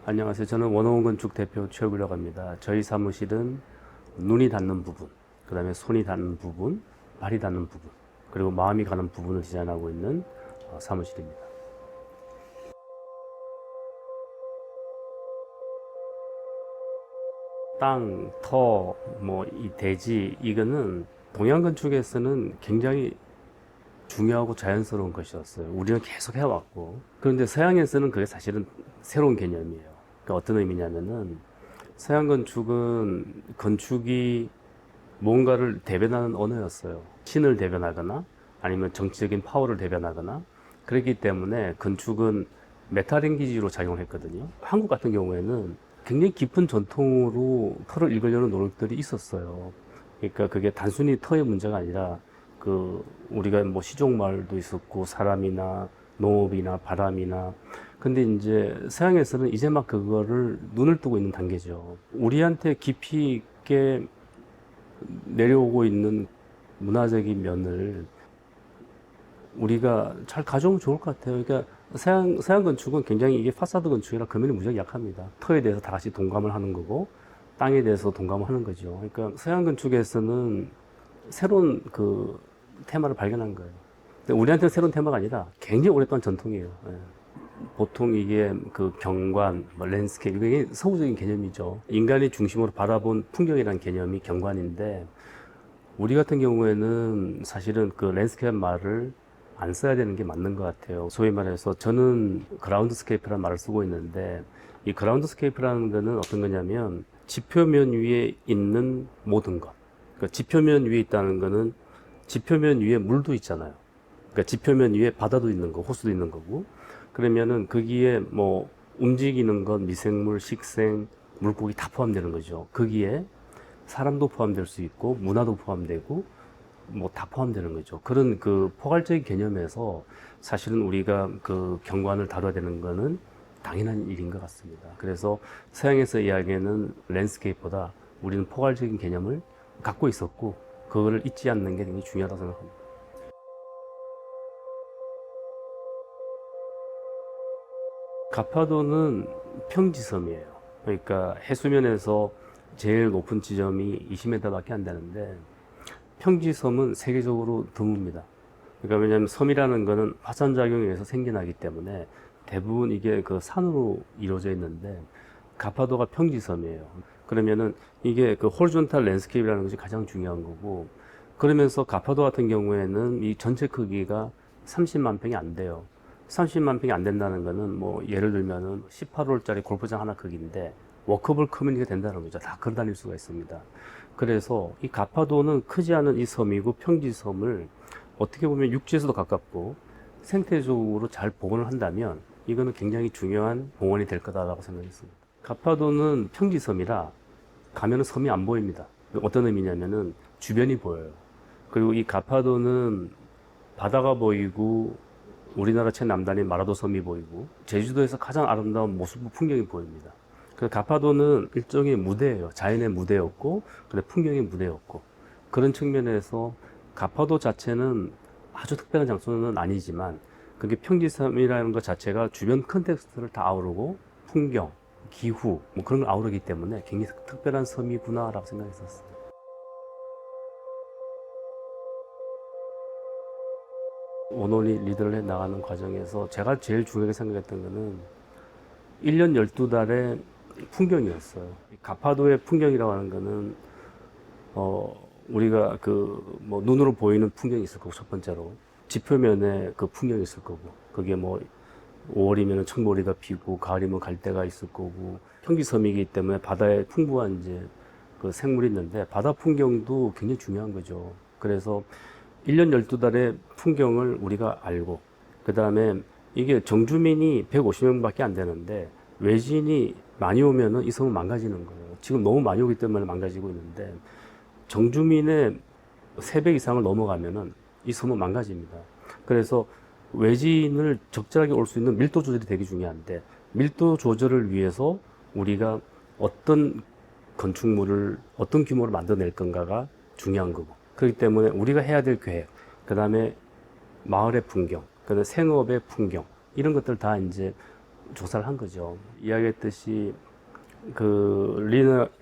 안녕하세요. 저는 원호원 건축 대표 최욱이라고 합니다. 저희 사무실은 눈이 닿는 부분, 그 다음에 손이 닿는 부분, 발이 닿는 부분, 그리고 마음이 가는 부분을 디자인하고 있는 사무실입니다. 땅, 터, 이 대지, 이거는 동양 건축에서는 굉장히 중요하고 자연스러운 것이었어요. 우리는 계속 해왔고. 그런데 서양에서는 그게 사실은 새로운 개념이에요. 그러니까 어떤 의미냐면은 서양 건축은 건축이 뭔가를 대변하는 언어였어요. 신을 대변하거나 아니면 정치적인 파워를 대변하거나 그렇기 때문에 건축은 메타랭귀지로 작용했거든요. 한국 같은 경우에는 굉장히 깊은 전통으로 터를 읽으려는 노력들이 있었어요. 그러니까 그게 단순히 터의 문제가 아니라 우리가 뭐 시종마을도 있었고 사람이나 농업이나 바람이나 근데 이제 서양에서는 이제 막 그거를 눈을 뜨고 있는 단계죠. 우리한테 깊이 있게 내려오고 있는 문화적인 면을 우리가 잘 가져오면 좋을 것 같아요. 그러니까 서양 건축은 굉장히 이게 파사드 건축이라 금연이 무지하게 약합니다. 터에 대해서 다 같이 동감을 하는 거고 땅에 대해서 동감을 하는 거죠. 그러니까 서양 건축에서는 새로운 테마를 발견한 거예요. 근데 우리한테는 새로운 테마가 아니라 굉장히 오랫동안 전통이에요. 예. 보통 이게 경관, 랜드스케이프, 이게 서구적인 개념이죠. 인간이 중심으로 바라본 풍경이라는 개념이 경관인데, 우리 같은 경우에는 사실은 랜드스케이프 말을 안 써야 되는 게 맞는 것 같아요. 소위 말해서 저는 그라운드스케이프라는 말을 쓰고 있는데, 이 그라운드스케이프라는 거는 어떤 거냐면, 지표면 위에 있는 모든 것. 그러니까 지표면 위에 있다는 거는 지표면 위에 물도 있잖아요. 그러니까 지표면 위에 바다도 있는 거, 호수도 있는 거고. 그러면은 거기에 뭐 움직이는 것, 미생물, 식생, 물고기 다 포함되는 거죠. 거기에 사람도 포함될 수 있고 문화도 포함되고 뭐 다 포함되는 거죠. 그런 포괄적인 개념에서 사실은 우리가 경관을 다뤄야 되는 거는 당연한 일인 것 같습니다. 그래서 서양에서 이야기하는 랜드스케이프보다 우리는 포괄적인 개념을 갖고 있었고 그거를 잊지 않는 게 굉장히 중요하다고 생각합니다. 가파도는 평지섬이에요. 그러니까 해수면에서 제일 높은 지점이 20m밖에 안 되는데 평지섬은 세계적으로 드뭅니다. 그러니까 왜냐하면 섬이라는 거는 화산작용에 의해서 생겨나기 때문에 대부분 이게 산으로 이루어져 있는데 가파도가 평지섬이에요. 그러면은 이게 호리존탈 랜드스케이프라는 것이 가장 중요한 거고 그러면서 가파도 같은 경우에는 이 전체 크기가 30만 평이 안 돼요. 30만 평이 안 된다는 거는 뭐 예를 들면은 18홀짜리 골프장 하나 크기인데 워커블 커뮤니티가 된다는 거죠. 다 걸어 다닐 수가 있습니다. 그래서 이 가파도는 크지 않은 이 섬이고 평지섬을 어떻게 보면 육지에서도 가깝고 생태적으로 잘 복원을 한다면 이거는 굉장히 중요한 공원이 될 거다라고 생각했습니다. 가파도는 평지섬이라 가면은 섬이 안 보입니다. 어떤 의미냐면은 주변이 보여요. 그리고 이 가파도는 바다가 보이고 우리나라 최남단인 마라도 섬이 보이고 제주도에서 가장 아름다운 모습 풍경이 보입니다. 그 가파도는 일종의 무대예요. 자연의 무대였고, 근데 풍경의 무대였고 그런 측면에서 가파도 자체는 아주 특별한 장소는 아니지만 그게 평지섬이라는 것 자체가 주변 컨텍스트를 다 아우르고 풍경, 기후 뭐 그런 걸 아우르기 때문에 굉장히 특별한 섬이구나라고 생각했었어요. 원홀리 리더를 해 나가는 과정에서 제가 제일 중요하게 생각했던 거는 1년 12달의 풍경이었어요. 가파도의 풍경이라고 하는 거는 우리가 뭐 눈으로 보이는 풍경이 있을 거고 첫 번째로 지표면에 풍경이 있을 거고 그게 뭐 5월이면 청보리가 피고 가을이면 갈대가 있을 거고 평지섬이기 때문에 바다에 풍부한 이제 생물이 있는데 바다 풍경도 굉장히 중요한 거죠. 그래서 1년 12달의 풍경을 우리가 알고 그 다음에 이게 정주민이 150명밖에 안 되는데 외지인이 많이 오면은 이 섬은 망가지는 거예요. 지금 너무 많이 오기 때문에 망가지고 있는데 정주민의 3배 이상을 넘어가면은 이 섬은 망가집니다. 그래서 외지인을 적절하게 올 수 있는 밀도 조절이 되게 중요한데 밀도 조절을 위해서 우리가 어떤 건축물을 어떤 규모로 만들어낼 건가가 중요한 거고 그렇기 때문에 우리가 해야 될 계획 그 다음에 마을의 풍경 그 다음에 생업의 풍경 이런 것들 다 이제 조사를 한 거죠. 이야기했듯이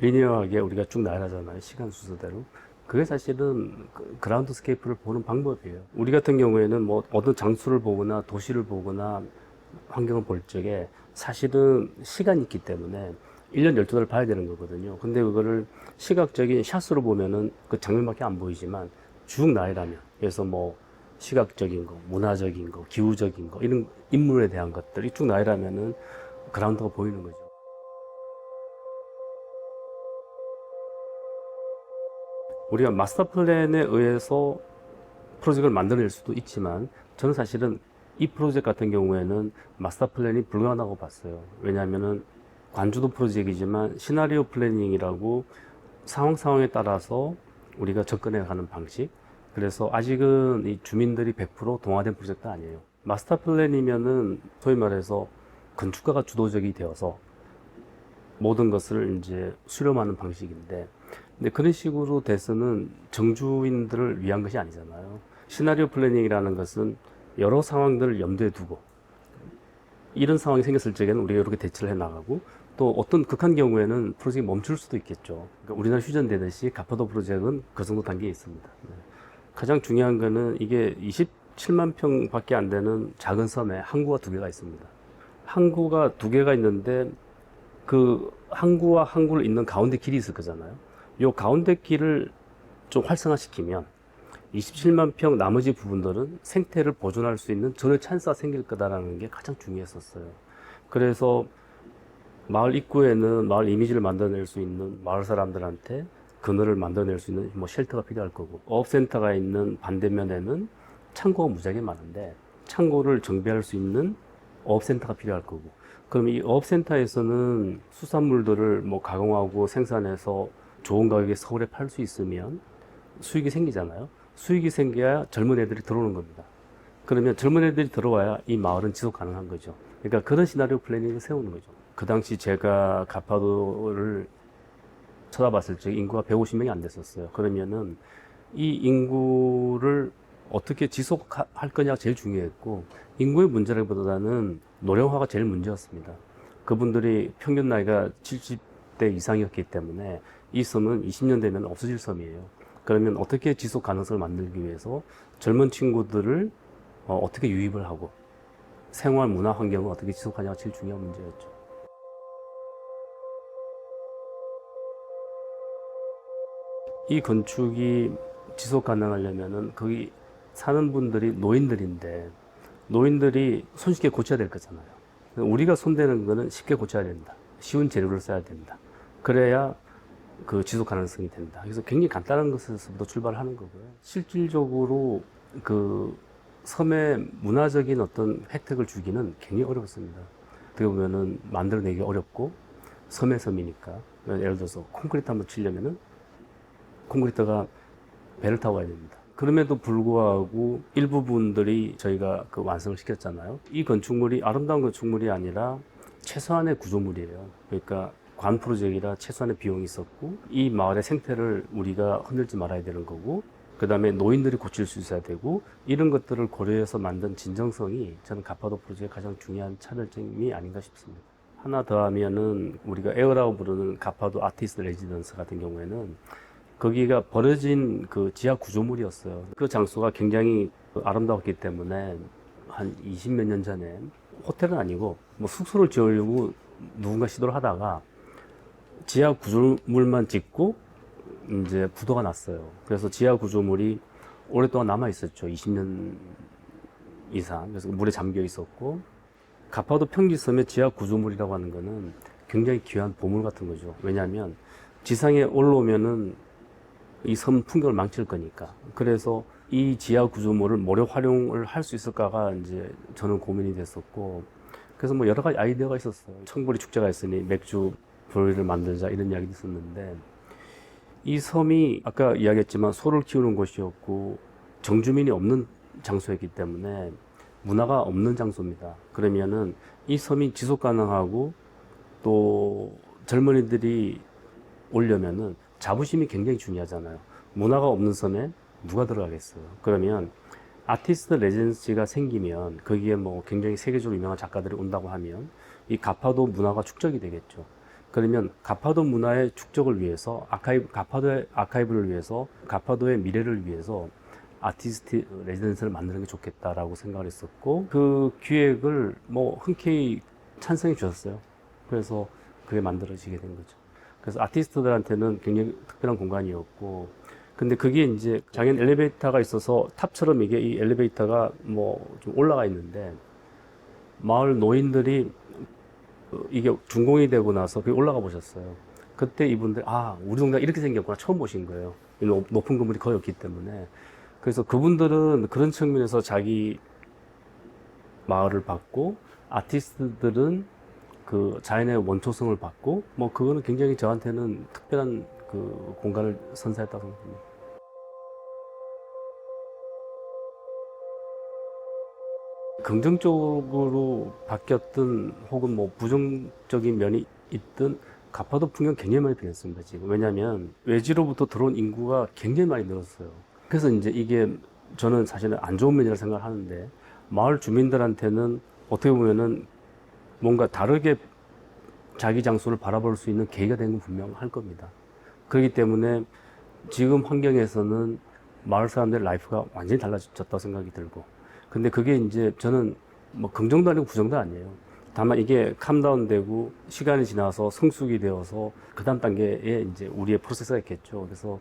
리니어하게 우리가 쭉 나열하잖아요. 시간 순서대로. 그게 사실은 그라운드 스케이프를 보는 방법이에요. 우리 같은 경우에는 뭐 어떤 장소를 보거나 도시를 보거나 환경을 볼 적에 사실은 시간이 있기 때문에 1년 12달을 봐야 되는 거거든요. 근데 그거를 시각적인 샷으로 보면은 그 장면밖에 안 보이지만 쭉 나열하면, 그래서 뭐 시각적인 거, 문화적인 거, 기후적인 거, 이런 인물에 대한 것들이 쭉 나열하면은 그라운드가 보이는 거죠. 우리가 마스터 플랜에 의해서 프로젝트를 만들어낼 수도 있지만, 저는 사실은 이 프로젝트 같은 경우에는 마스터 플랜이 불가능하다고 봤어요. 왜냐하면은 관주도 프로젝트이지만 시나리오 플래닝이라고 상황에 따라서 우리가 접근해 가는 방식. 그래서 아직은 이 주민들이 100% 동화된 프로젝트가 아니에요. 마스터 플랜이면은 소위 말해서 건축가가 주도적이 되어서 모든 것을 이제 수렴하는 방식인데, 근데 그런 식으로 돼서는 정주인들을 위한 것이 아니잖아요. 시나리오 플래닝이라는 것은 여러 상황들을 염두에 두고 이런 상황이 생겼을 적에는 우리가 이렇게 대처를 해 나가고, 또 어떤 극한 경우에는 프로젝트가 멈출 수도 있겠죠. 그러니까 우리나라 휴전되듯이 가파도 프로젝트는 그 정도 단계에 있습니다. 네. 가장 중요한 거는 이게 27만 평밖에 안 되는 작은 섬에 항구가 두 개가 있습니다. 항구가 두 개가 있는데 그 항구와 항구를 잇는 가운데 길이 있을 거잖아요. 이 가운데 길을 좀 활성화시키면 27만 평 나머지 부분들은 생태를 보존할 수 있는 전혀 찬스가 생길 거다라는 게 가장 중요했었어요. 그래서 마을 입구에는 마을 이미지를 만들어낼 수 있는 마을 사람들한테 그늘을 만들어낼 수 있는 뭐 쉘터가 필요할 거고, 어업센터가 있는 반대면에는 창고가 무지하게 많은데 창고를 정비할 수 있는 어업센터가 필요할 거고, 그럼 이 어업센터에서는 수산물들을 뭐 가공하고 생산해서 좋은 가격에 서울에 팔 수 있으면 수익이 생기잖아요. 수익이 생겨야 젊은 애들이 들어오는 겁니다. 그러면 젊은 애들이 들어와야 이 마을은 지속 가능한 거죠. 그러니까 그런 시나리오 플래닝을 세우는 거죠. 그 당시 제가 가파도를 쳐다봤을 때 인구가 150명이 안 됐었어요. 그러면은 이 인구를 어떻게 지속할 거냐가 제일 중요했고, 인구의 문제라기보다는 노령화가 제일 문제였습니다. 그분들이 평균 나이가 70대 이상이었기 때문에 이 섬은 20년 되면 없어질 섬이에요. 그러면 어떻게 지속 가능성을 만들기 위해서 젊은 친구들을 어떻게 유입을 하고 생활 문화 환경을 어떻게 지속하냐가 제일 중요한 문제였죠. 이 건축이 지속 가능하려면은 거기 사는 분들이 노인들인데, 노인들이 손쉽게 고쳐야 될 거잖아요. 우리가 손대는 거는 쉽게 고쳐야 된다. 쉬운 재료를 써야 된다. 그래야 그 지속 가능성이 된다. 그래서 굉장히 간단한 것에서부터 출발을 하는 거고요. 실질적으로 그 섬의 문화적인 어떤 혜택을 주기는 굉장히 어렵습니다. 어떻게 보면은 만들어내기 어렵고, 섬의 섬이니까. 예를 들어서 콘크리트 한번 치려면은 콘크리트가 배를 타고 와야 됩니다. 그럼에도 불구하고 일부분들이 저희가 그 완성을 시켰잖아요. 이 건축물이 아름다운 건축물이 아니라 최소한의 구조물이에요. 그러니까 관 프로젝트라 최소한의 비용이 있었고, 이 마을의 생태를 우리가 흔들지 말아야 되는 거고, 그 다음에 노인들이 고칠 수 있어야 되고, 이런 것들을 고려해서 만든 진정성이 저는 가파도 프로젝트의 가장 중요한 차별점이 아닌가 싶습니다. 하나 더 하면은 우리가 에어라고 부르는 가파도 아티스트 레지던스 같은 경우에는 거기가 버려진 그 지하 구조물이었어요. 그 장소가 굉장히 아름다웠기 때문에 한 20몇 년 전에 호텔은 아니고 뭐 숙소를 지으려고 누군가 시도를 하다가 지하 구조물만 짓고 이제 부도가 났어요. 그래서 지하 구조물이 오랫동안 남아 있었죠. 20년 이상. 그래서 물에 잠겨 있었고, 가파도 평지섬의 지하 구조물이라고 하는 거는 굉장히 귀한 보물 같은 거죠. 왜냐하면 지상에 올라오면은 이 섬 풍경을 망칠 거니까. 그래서 이 지하 구조물을 뭐로 활용을 할 수 있을까가 이제 저는 고민이 됐었고, 그래서 뭐 여러 가지 아이디어가 있었어요. 청보리 축제가 있으니 맥주 브로리를 만들자 이런 이야기도 있었는데, 이 섬이 아까 이야기했지만 소를 키우는 곳이었고 정주민이 없는 장소였기 때문에 문화가 없는 장소입니다. 그러면은 이 섬이 지속 가능하고 또 젊은이들이 오려면은 자부심이 굉장히 중요하잖아요. 문화가 없는 섬에 누가 들어가겠어요. 그러면 아티스트 레지던시가 생기면 거기에 뭐 굉장히 세계적으로 유명한 작가들이 온다고 하면 이 가파도 문화가 축적이 되겠죠. 그러면 가파도 문화의 축적을 위해서 가파도의 아카이브를 위해서 가파도의 미래를 위해서 아티스트 레지던스를 만드는 게 좋겠다라고 생각을 했었고 그 기획을 뭐 흔쾌히 찬성해 주셨어요. 그래서 그게 만들어지게 된 거죠. 그래서 아티스트들한테는 굉장히 특별한 공간이었고 근데 그게 이제 장애인 엘리베이터가 있어서 탑처럼 이게 이 엘리베이터가 뭐 좀 올라가 있는데 마을 노인들이 이게 준공이 되고 나서 그게 올라가 보셨어요. 그때 이분들 우리 동네가 이렇게 생겼구나 처음 보신 거예요. 높은 건물이 거의 없기 때문에. 그래서 그분들은 그런 측면에서 자기 마을을 받고 아티스트들은 그 자연의 원초성을 받고 뭐 그거는 굉장히 저한테는 특별한 그 공간을 선사했다고 생각합니다. 긍정적으로 바뀌었든 혹은 뭐 부정적인 면이 있든 가파도 풍경 굉장히 많이 변했습니다, 지금. 왜냐하면 외지로부터 들어온 인구가 굉장히 많이 늘었어요. 그래서 이제 이게 저는 사실은 안 좋은 면이라고 생각을 하는데 마을 주민들한테는 어떻게 보면은 뭔가 다르게 자기 장소를 바라볼 수 있는 계기가 되는 건 분명할 겁니다. 그렇기 때문에 지금 환경에서는 마을 사람들의 라이프가 완전히 달라졌다고 생각이 들고 근데 그게 이제 저는 뭐 긍정도 아니고 부정도 아니에요. 다만 이게 캄다운 되고 시간이 지나서 성숙이 되어서 그 다음 단계에 이제 우리의 프로세스가 있겠죠. 그래서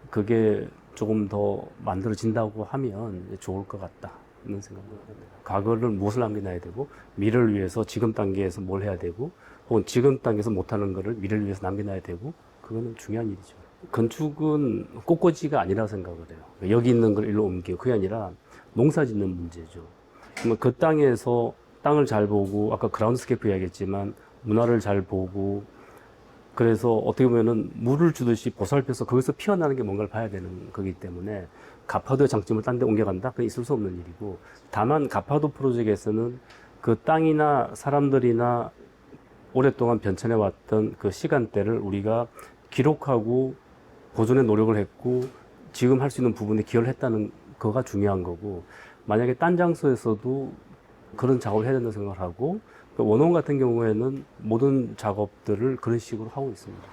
그게 조금 더 만들어진다고 하면 좋을 것 같다는 생각을 합니다. 과거를 무엇을 남겨놔야 되고 미래를 위해서 지금 단계에서 뭘 해야 되고 혹은 지금 단계에서 못하는 거를 미래를 위해서 남겨놔야 되고 그거는 중요한 일이죠. 건축은 꽃꽂이가 아니라고 생각을 해요. 여기 있는 걸 일로 옮기고 그게 아니라 농사 짓는 문제죠. 그 땅에서 땅을 잘 보고 아까 그라운드스케이프 이야기했지만 문화를 잘 보고 그래서 어떻게 보면은 물을 주듯이 보살펴서 거기서 피어나는 게 뭔가를 봐야 되는 거기 때문에 가파도의 장점을 딴 데 옮겨간다? 그건 있을 수 없는 일이고 다만 가파도 프로젝트에서는 그 땅이나 사람들이나 오랫동안 변천해 왔던 그 시간대를 우리가 기록하고 보존에 노력을 했고 지금 할 수 있는 부분에 기여를 했다는 거가 중요한 거고 만약에 딴 장소에서도 그런 작업을 해야 된다고 생각을 하고 원원 같은 경우에는 모든 작업들을 그런 식으로 하고 있습니다.